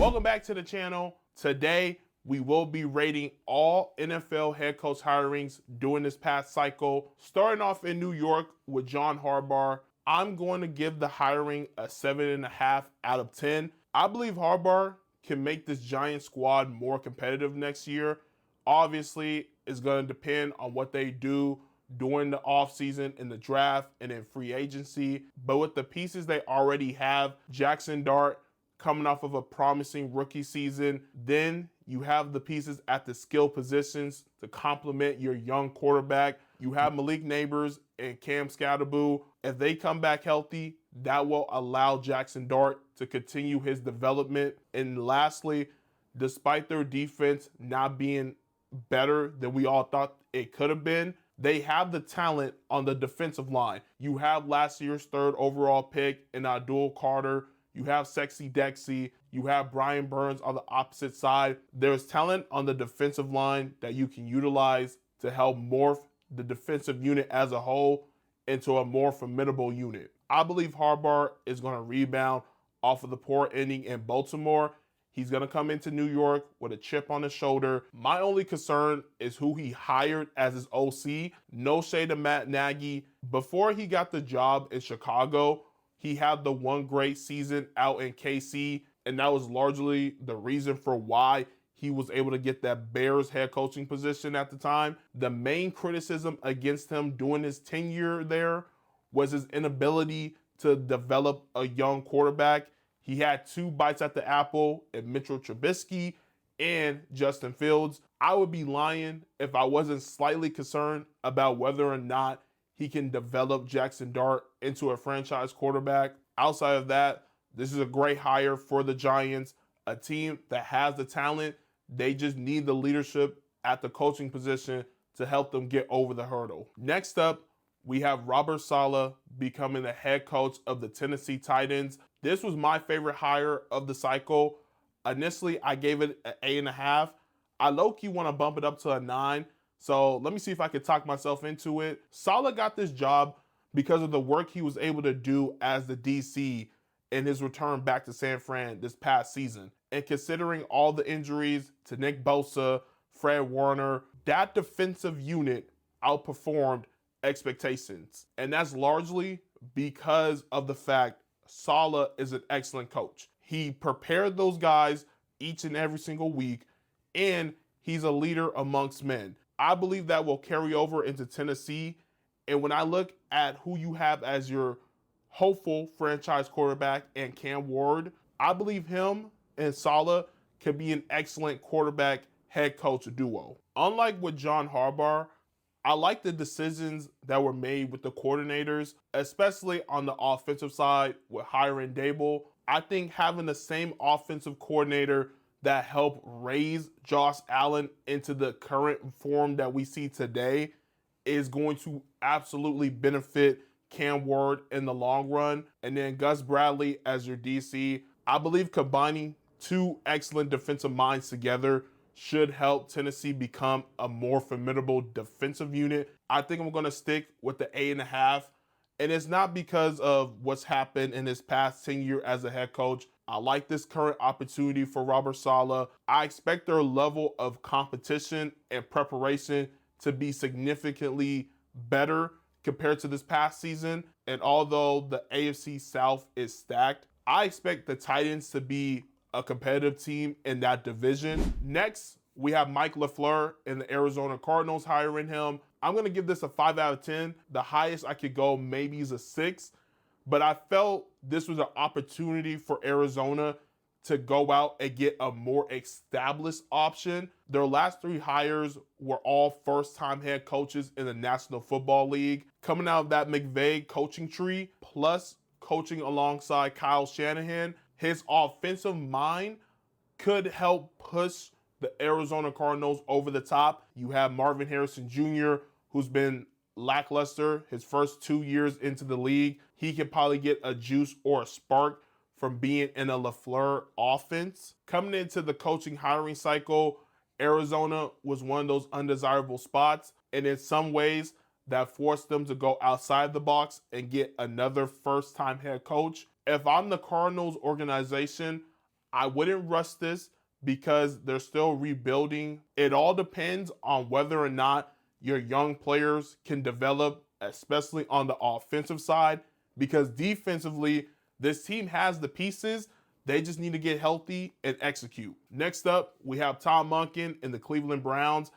Welcome back to the channel. Today, we will be rating all NFL head coach hirings during this past cycle. Starting off in New York with John Harbaugh, I'm going to give the hiring a 7.5 out of 10. I believe Harbaugh can make this Giant squad more competitive next year. Obviously, it's going to depend on what they do during the offseason, in the draft, and in free agency. But with the pieces they already have, Jackson Dart coming off of a promising rookie season, then you have the pieces at the skill positions to complement your young quarterback. You have Malik Neighbors and Cam Scatterboo. If they come back healthy, that will allow Jackson Dart to continue his development. And lastly, despite their defense not being better than we all thought it could have been, they have the talent on the defensive line. You have last year's third overall pick in Abdul Carter. You have Sexy Dexy. You have Brian Burns on the opposite side. There's talent on the defensive line that you can utilize to help morph the defensive unit as a whole into a more formidable unit. I believe Harbaugh is going to rebound off of the poor ending in Baltimore. He's going to come into New York with a chip on his shoulder. My only concern is who he hired as his OC. No shade to Matt Nagy. Before he got the job in Chicago, he had the one great season out in KC, and that was largely the reason for why he was able to get that Bears head coaching position at the time. The main criticism against him during his tenure there was his inability to develop a young quarterback. He had two bites at the apple in Mitchell Trubisky and Justin Fields. I would be lying if I wasn't slightly concerned about whether or not he can develop Jackson Dart into a franchise quarterback. Outside of that, this is a great hire for the Giants, a team that has the talent. They just need the leadership at the coaching position to help them get over the hurdle. Next up, we have Robert Saleh becoming the head coach of the Tennessee Titans. This was my favorite hire of the cycle. Initially, I gave it an 8.5. I low-key want to bump it up to a 9. So let me see if I could talk myself into it. Saleh got this job because of the work he was able to do as the DC in his return back to San Fran this past season. And considering all the injuries to Nick Bosa, Fred Warner, that defensive unit outperformed expectations. And that's largely because of the fact Saleh is an excellent coach. He prepared those guys each and every single week, and he's a leader amongst men. I believe that will carry over into Tennessee. And when I look at who you have as your hopeful franchise quarterback and Cam Ward, I believe him and Saleh could be an excellent quarterback head coach duo. Unlike with John Harbaugh, I like the decisions that were made with the coordinators, especially on the offensive side with hiring Dable. I think having the same offensive coordinator that helped raise Josh Allen into the current form that we see today is going to absolutely benefit Cam Ward in the long run. And then Gus Bradley as your DC. I believe combining two excellent defensive minds together should help Tennessee become a more formidable defensive unit. I think I'm going to stick with the 8.5. And it's not because of what's happened in his past 10 years as a head coach. I like this current opportunity for Robert Saleh. I expect their level of competition and preparation to be significantly better compared to this past season. And although the AFC South is stacked, I expect the Titans to be a competitive team in that division. Next, we have Mike LaFleur and the Arizona Cardinals hiring him. I'm going to give this a 5 out of 10. The highest I could go maybe is a 6. But I felt this was an opportunity for Arizona to go out and get a more established option. Their last 3 hires were all first-time head coaches in the National Football League. Coming out of that McVay coaching tree, plus coaching alongside Kyle Shanahan, his offensive mind could help push the Arizona Cardinals over the top. You have Marvin Harrison Jr., who's been lackluster his first 2 years into the league. He can probably get a juice or a spark from being in a LaFleur offense. Coming into the coaching hiring cycle, Arizona was one of those undesirable spots. And in some ways, that forced them to go outside the box and get another first-time head coach. If I'm the Cardinals organization, I wouldn't rush this because they're still rebuilding. It all depends on whether or not your young players can develop, especially on the offensive side, because defensively, this team has the pieces. They just need to get healthy and execute. Next up, we have Tom Monken and the Cleveland Browns.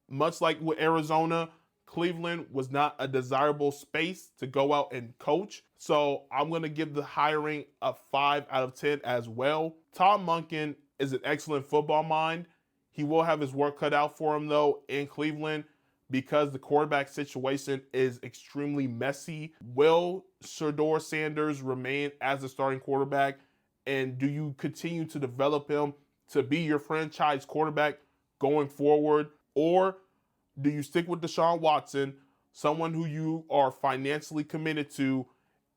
Much like with Arizona, Cleveland was not a desirable space to go out and coach. So I'm going to give the hiring a 5 out of 10 as well. Tom Monken is an excellent football mind. He will have his work cut out for him, though, in Cleveland because the quarterback situation is extremely messy. Will Shedeur Sanders remain as the starting quarterback? And do you continue to develop him to be your franchise quarterback going forward? Or do you stick with Deshaun Watson, someone who you are financially committed to,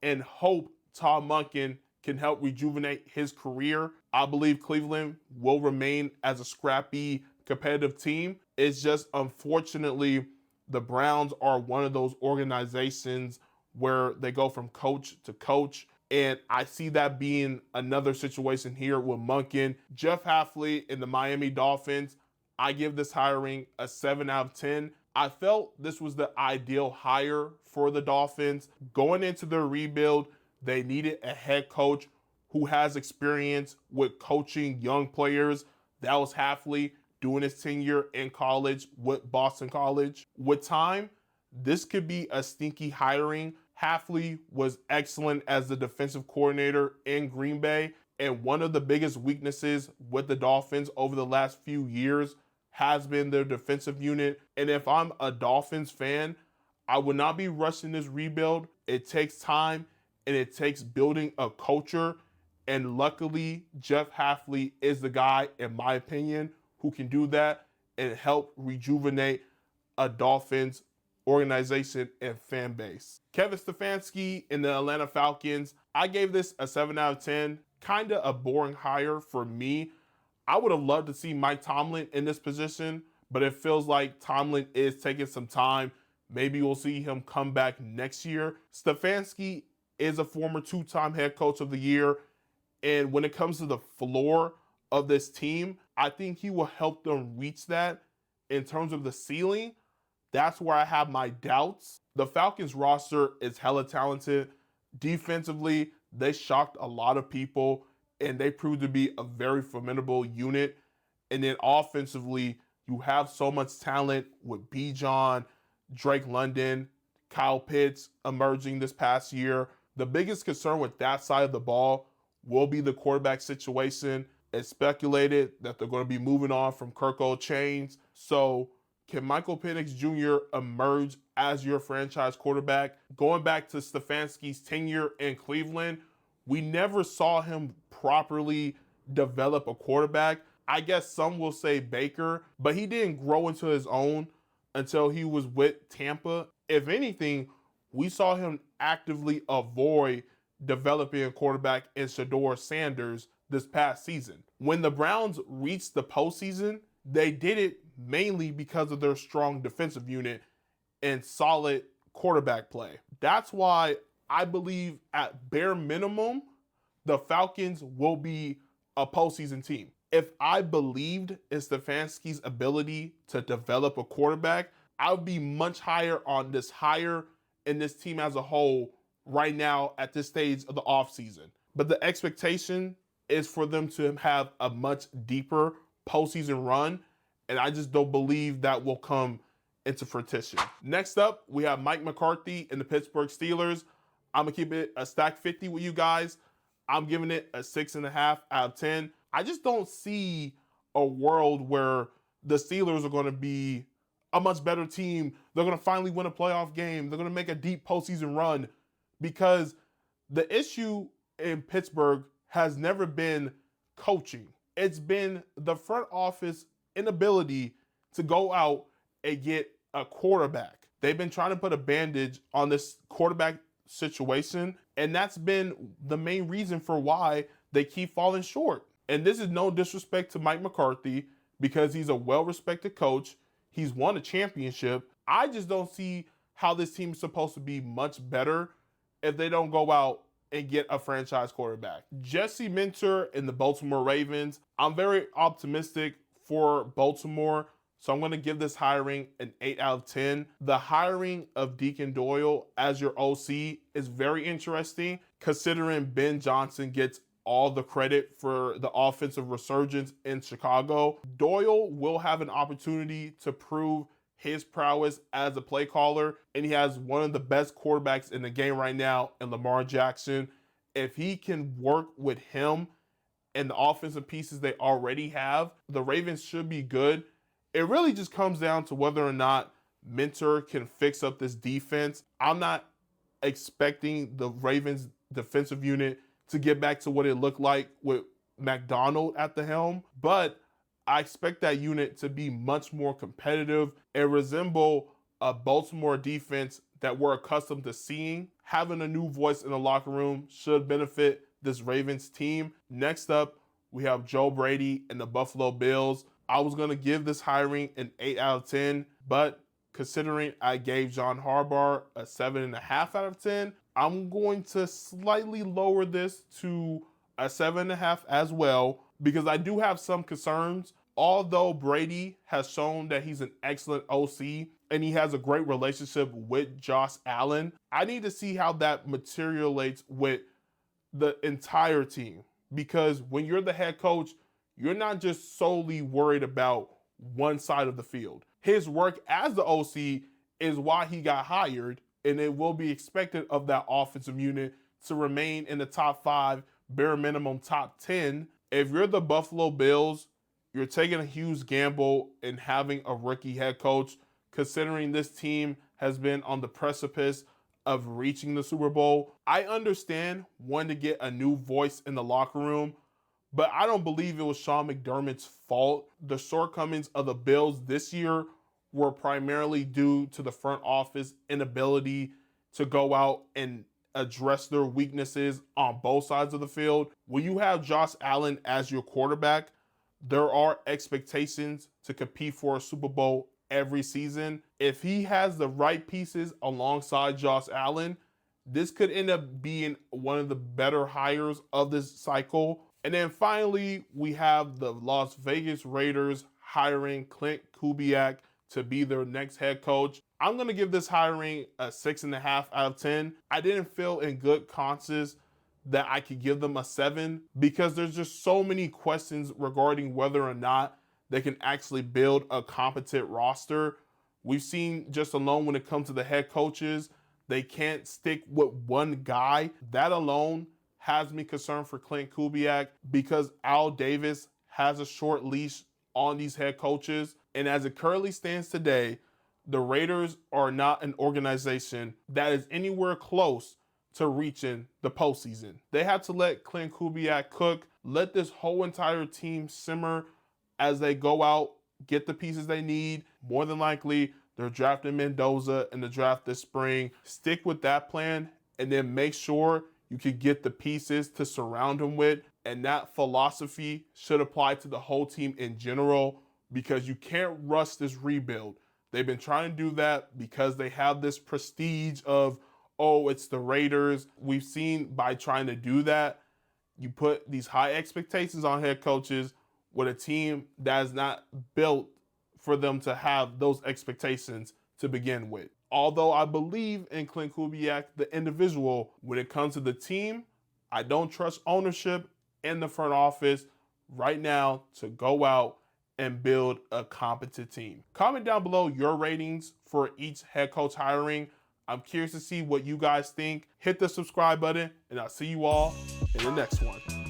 and hope Tom Monken can help rejuvenate his career? I believe Cleveland will remain as a scrappy, competitive team. It's just, unfortunately, the Browns are one of those organizations where they go from coach to coach. And I see that being another situation here with Monken. Jeff Hafley and the Miami Dolphins, I give this hiring a 7 out of 10. I felt this was the ideal hire for the Dolphins. Going into their rebuild, they needed a head coach who has experience with coaching young players. That was Hafley doing his tenure in college with Boston College. With time, this could be a sneaky hiring. Hafley was excellent as the defensive coordinator in Green Bay, and one of the biggest weaknesses with the Dolphins over the last few years has been their defensive unit. And if I'm a Dolphins fan, I would not be rushing this rebuild. It takes time and it takes building a culture. And luckily, Jeff Hafley is the guy, in my opinion, who can do that and help rejuvenate a Dolphins organization and fan base. Kevin Stefanski and the Atlanta Falcons, I gave this a 7 out of 10. Kind of a boring hire for me. I would have loved to see Mike Tomlin in this position, but it feels like Tomlin is taking some time. Maybe we'll see him come back next year. Stefanski is a former 2-time head coach of the year, and when it comes to the floor of this team, I think he will help them reach that. In terms of the ceiling, that's where I have my doubts. The Falcons roster is hella talented. Defensively, they shocked a lot of people, and they proved to be a very formidable unit. And then offensively, you have so much talent with Bijan, Drake London, Kyle Pitts emerging this past year. The biggest concern with that side of the ball will be the quarterback situation. It's speculated that they're going to be moving on from Kirk Chains. So can Michael Penix Jr. emerge as your franchise quarterback? Going back to Stefanski's tenure in Cleveland, we never saw him properly develop a quarterback. I guess some will say Baker, but he didn't grow into his own until he was with Tampa. If anything, we saw him actively avoid developing a quarterback in Shedeur Sanders this past season. When the Browns reached the postseason, they did it mainly because of their strong defensive unit and solid quarterback play. That's why I believe at bare minimum, the Falcons will be a postseason team. If I believed in Stefanski's ability to develop a quarterback, I would be much higher on this hire and this team as a whole right now at this stage of the offseason. But the expectation is for them to have a much deeper postseason run, and I just don't believe that will come into fruition. Next up, we have Mike McCarthy and the Pittsburgh Steelers. I'm going to keep it a stack 50 with you guys. I'm giving it a 6.5 out of 10. I just don't see a world where the Steelers are going to be a much better team. They're going to finally win a playoff game. They're going to make a deep postseason run, because the issue in Pittsburgh has never been coaching. It's been the front office inability to go out and get a quarterback. They've been trying to put a bandage on this quarterback situation, and that's been the main reason for why they keep falling short. And this is no disrespect to Mike McCarthy, because he's a well-respected coach. He's won a championship. I just don't see how this team is supposed to be much better if they don't go out and get a franchise quarterback. Jesse Minter and the Baltimore Ravens. I'm very optimistic for Baltimore, so I'm going to give this hiring an 8 out of 10. The hiring of Deacon Doyle as your OC is very interesting, considering Ben Johnson gets all the credit for the offensive resurgence in Chicago. Doyle will have an opportunity to prove his prowess as a play caller, and he has one of the best quarterbacks in the game right now in Lamar Jackson. If he can work with him and the offensive pieces they already have, the Ravens should be good. It really just comes down to whether or not Minter can fix up this defense. I'm not expecting the Ravens defensive unit to get back to what it looked like with McDonald at the helm, but I expect that unit to be much more competitive and resemble a Baltimore defense that we're accustomed to seeing. Having a new voice in the locker room should benefit this Ravens team. Next up, we have Joe Brady and the Buffalo Bills. I was going to give this hiring an 8 out of 10, but considering I gave John Harbaugh a 7.5 out of 10, I'm going to slightly lower this to a 7.5 as well, because I do have some concerns. Although Brady has shown that he's an excellent OC and he has a great relationship with Josh Allen, I need to see how that materializes with the entire team. Because when you're the head coach, you're not just solely worried about one side of the field. His work as the OC is why he got hired, and it will be expected of that offensive unit to remain in the top 5, bare minimum top 10. If you're the Buffalo Bills, you're taking a huge gamble in having a rookie head coach, considering this team has been on the precipice of reaching the Super Bowl. I understand wanting to get a new voice in the locker room, but I don't believe it was Sean McDermott's fault. The shortcomings of the Bills this year were primarily due to the front office inability to go out and address their weaknesses on both sides of the field. When you have Josh Allen as your quarterback, there are expectations to compete for a Super Bowl every season. If he has the right pieces alongside Josh Allen, this could end up being one of the better hires of this cycle. And then finally, we have the Las Vegas Raiders hiring Clint Kubiak to be their next head coach. I'm going to give this hiring a 6.5 out of 10. I didn't feel in good conscience that I could give them a 7 because there's just so many questions regarding whether or not they can actually build a competent roster. We've seen just alone when it comes to the head coaches, they can't stick with one guy. That alone has me concerned for Clint Kubiak because Al Davis has a short leash on these head coaches. And as it currently stands today, the Raiders are not an organization that is anywhere close to reaching the postseason. They have to let Clint Kubiak cook, let this whole entire team simmer as they go out, get the pieces they need. More than likely, they're drafting Mendoza in the draft this spring. Stick with that plan and then make sure you can get the pieces to surround him with. And that philosophy should apply to the whole team in general because you can't rush this rebuild. They've been trying to do that because they have this prestige of, oh, it's the Raiders. We've seen by trying to do that, you put these high expectations on head coaches with a team that is not built for them to have those expectations to begin with. Although I believe in Clint Kubiak, the individual, when it comes to the team, I don't trust ownership in the front office right now to go out and build a competent team. Comment down below your ratings for each head coach hiring. I'm curious to see what you guys think. Hit the subscribe button, and I'll see you all in the next one.